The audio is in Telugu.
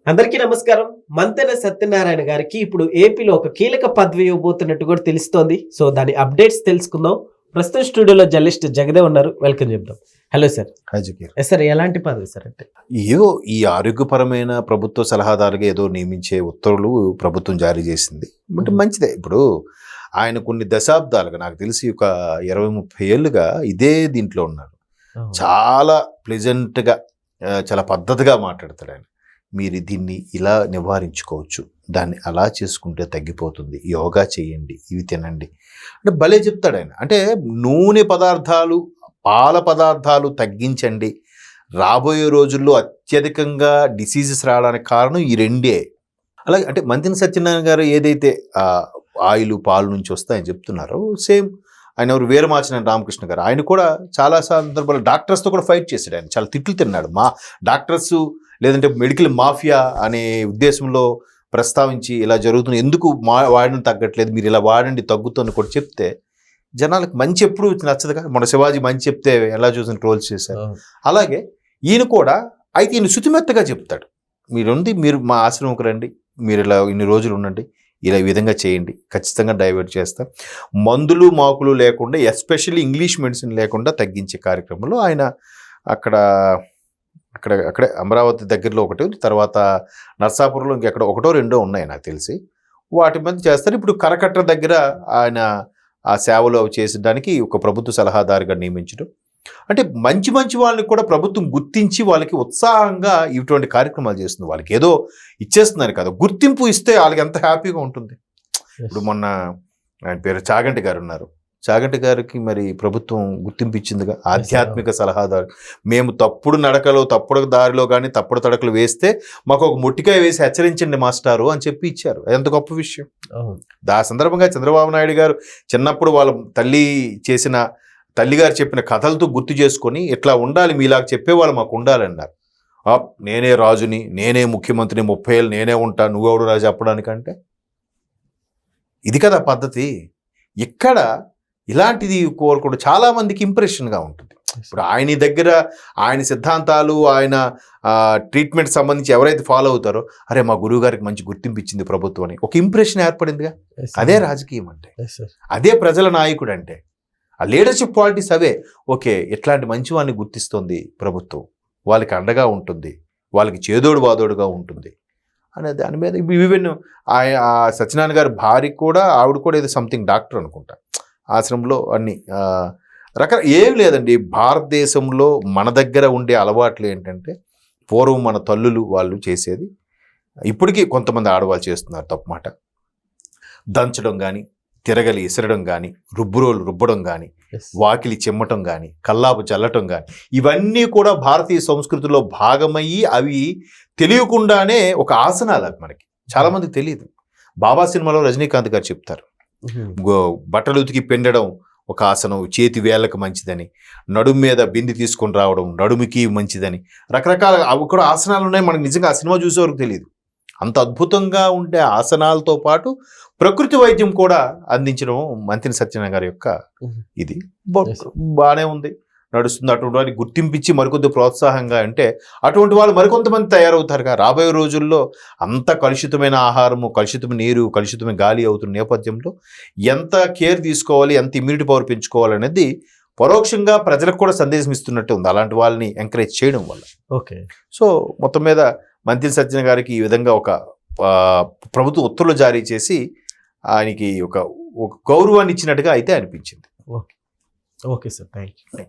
అందరికీ నమస్కారం. మంతెన సత్యనారాయణ గారికి ఇప్పుడు ఏపీలో ఒక కీలక పదవి ఇవ్వబోతున్నట్టు కూడా తెలుస్తోంది. సో దాని అప్డేట్స్ తెలుసుకుందాం. ప్రస్తుతం స్టూడియోలో జర్నలిస్ట్ జగదేవ్ ఉన్నారు. వెల్కమ్ చెప్దాం. Hello sir. సార్ ఎలాంటి పదవి సార్ అంటే? ఏదో ఈ ఆరోగ్యపరమైన ప్రభుత్వ సలహాదారుగా ఏదో నియమించే ఉత్తర్వులు ప్రభుత్వం జారీ చేసింది. అంటే మంచిదే. ఇప్పుడు ఆయన కొన్ని దశాబ్దాలుగా నాకు తెలిసి ఒక 20-30 ఏళ్ళుగా ఇదే దీంట్లో ఉన్నారు. చాలా ప్లెజెంట్గా చాలా పద్ధతిగా మాట్లాడతాడు ఆయన. మీరు దీన్ని ఇలా నివారించుకోవచ్చు, దాన్ని అలా చేసుకుంటే తగ్గిపోతుంది, యోగా చేయండి, ఇవి తినండి అంటే భలే చెప్తాడు ఆయన. అంటే నూనె పదార్థాలు, పాల పదార్థాలు తగ్గించండి. రాబోయే రోజుల్లో అత్యధికంగా డిసీజెస్ రావడానికి కారణం ఈ రెండే. అలాగే అంటే మంతెన సత్యనారాయణ గారు ఏదైతే ఆయిల్ పాలు నుంచి వస్తాయని చెప్తున్నారో సేమ్ ఆయన ఎవరు వీరమాచినేని రామకృష్ణ గారు, ఆయన కూడా చాలా సందర్భాలు డాక్టర్స్తో కూడా ఫైట్ చేశాడు. ఆయన చాలా తిట్లు తిన్నాడు. మా డాక్టర్స్ లేదంటే మెడికల్ మాఫియా అనే ఉద్దేశంలో ప్రస్తావించి ఇలా జరుగుతుంది, ఎందుకు వాడడం తగ్గట్లేదు, మీరు ఇలా వాడండి తగ్గుతుంది కూడా చెప్తే జనాలకు మంచి ఎప్పుడు నచ్చదుగా. మన శివాజీ మంచి చెప్తే ఎలా చూసిన ట్రోల్స్ చేశారు. అలాగే ఈయన కూడా అయితే ఈయన శుతిమెత్తగా చెప్తాడు, మీరు మా ఆశ్రమంకి రండి, మీరు ఇలా ఇన్ని రోజులు ఉండండి, ఇలా ఈ విధంగా చేయండి, ఖచ్చితంగా డైవర్ట్ చేస్తాం, మందులు మాకులు లేకుండా ఎస్పెషల్లీ ఇంగ్లీష్ మెడిసిన్ లేకుండా తగ్గించే కార్యక్రమంలో ఆయన అక్కడే అమరావతి దగ్గరలో ఒకటి, తర్వాత నర్సాపురంలో ఇంకెక్కడ ఒకటో రెండో ఉన్నాయి నాకు తెలిసి, వాటి మీద చేస్తారు. ఇప్పుడు కరకట్ట దగ్గర ఆయన ఆ సేవలు చేసడానికి ఒక ప్రభుత్వ సలహాదారుగా నియమించడం అంటే మంచి వాళ్ళని కూడా ప్రభుత్వం గుర్తించి వాళ్ళకి ఉత్సాహంగా ఇటువంటి కార్యక్రమాలు చేస్తుంది. వాళ్ళకి ఏదో ఇచ్చేస్తున్నారు కదా, గుర్తింపు ఇస్తే వాళ్ళకి ఎంత హ్యాపీగా ఉంటుంది. ఇప్పుడు మొన్న ఆయన పేరు చాగంటి గారు ఉన్నారు. చాగంటి గారికి మరి ప్రభుత్వం గుర్తింపు ఇచ్చిందిగా, ఆధ్యాత్మిక సలహాదారు. మేము తప్పుడు నడకలో, తప్పుడు దారిలో కానీ తప్పుడు తడకలు వేస్తే మాకు ఒక మొట్టికాయ వేసి హెచ్చరించండి మాస్టారు అని చెప్పి ఇచ్చారు. ఎంత గొప్ప విషయం. ఆ సందర్భంగా చంద్రబాబు నాయుడు గారు చిన్నప్పుడు వాళ్ళ తల్లిగారు చెప్పిన కథలతో గుర్తు చేసుకొని ఇట్లా ఉండాలి, మీలాగా చెప్పేవాళ్ళు మాకు ఉండాలన్నారు. నేనే రాజుని, నేనే ముఖ్యమంత్రిని, 30 ఏళ్ళు నేనే ఉంటా, నువ్వెవడు రాజు చెప్పడానికంటే ఇది కదా పద్ధతి. ఇక్కడ ఇలాంటిది కోరుకోవడం చాలామందికి ఇంప్రెషన్గా ఉంటుంది. ఇప్పుడు ఆయన దగ్గర ఆయన సిద్ధాంతాలు, ఆయన ట్రీట్మెంట్ సంబంధించి ఎవరైతే ఫాలో అవుతారో, అరే మా గురువు గారికి మంచి గుర్తింపు ఇచ్చింది ప్రభుత్వం అని ఒక ఇంప్రెషన్ ఏర్పడిందిగా. అదే రాజకీయం అంటే, అదే ప్రజల నాయకుడు అంటే. ఆ లీడర్షిప్ క్వాలిటీస్ అవే. ఓకే, ఇట్లాంటి మంచి వాళ్ళని గుర్తిస్తుంది ప్రభుత్వం, వాళ్ళకి అండగా ఉంటుంది, వాళ్ళకి చేదోడు వాదోడుగా ఉంటుంది అనే దాని మీద ఈవెన్ సత్యనారాయణ గారి భార్య కూడా, ఆవిడ కూడా ఏదో సంథింగ్ డాక్టర్ అనుకుంటా, ఆశ్రమంలో అన్ని ఏం లేదండి. భారతదేశంలో మన దగ్గర ఉండే అలవాట్లు ఏంటంటే, పూర్వం మన తల్లులు వాళ్ళు చేసేది ఇప్పటికీ కొంతమంది ఆడవాళ్ళు చేస్తున్నారు తప్పు మాట. దంచడం కానీ, తిరగలి ఇసరడం కానీ, రుబ్బురోలు రుబ్బడం కానీ, వాకిలి చిమ్మటం కానీ, కల్లాపు చల్లటం కానీ, ఇవన్నీ కూడా భారతీయ సంస్కృతిలో భాగమయ్యి అవి తెలియకుండానే ఒక ఆసనాలు. అవి మనకి చాలామందికి తెలియదు. బాబా సినిమాలో రజనీకాంత్ గారు చెప్తారు, బట్టలు ఉతికి పెండడం ఒక ఆసనం, చేతి వేళ్ళకు మంచిదని, నడుము మీద బింది తీసుకొని రావడం నడుముకి మంచిదని, రకరకాల అవి కూడా ఆసనాలు ఉన్నాయి. మనకు నిజంగా ఆ సినిమా చూసేవరకు తెలియదు. అంత అద్భుతంగా ఉండే ఆసనాలతో పాటు ప్రకృతి వైద్యం కూడా అందించడం మంతెన సత్యనారాయణ గారి యొక్క ఇది బాగానే ఉంది, నడుస్తుంది. అటువంటి వారికి గుర్తింపించి మరికొద్ది ప్రోత్సాహంగా అంటే అటువంటి వాళ్ళు మరికొంతమంది తయారవుతారుగా. రాబోయే రోజుల్లో అంత కలుషితమైన ఆహారము, కలుషితమైన నీరు, కలుషితమైన గాలి అవుతున్న నేపథ్యంలో ఎంత కేర్ తీసుకోవాలి, ఎంత ఇమ్యూనిటీ పవర్ పెంచుకోవాలనేది పరోక్షంగా ప్రజలకు కూడా సందేశం ఇస్తున్నట్టు ఉంది, అలాంటి వాళ్ళని ఎంకరేజ్ చేయడం వల్ల. ఓకే. సో మొత్తం మీద మంతెన సత్యనారాయణ గారికి ఈ విధంగా ఒక ప్రభుత్వ ఉత్తర్వులు జారీ చేసి ఆయనకి ఒక గౌరవాన్ని ఇచ్చినట్టుగా అయితే అనిపించింది. Okay sir, thank you.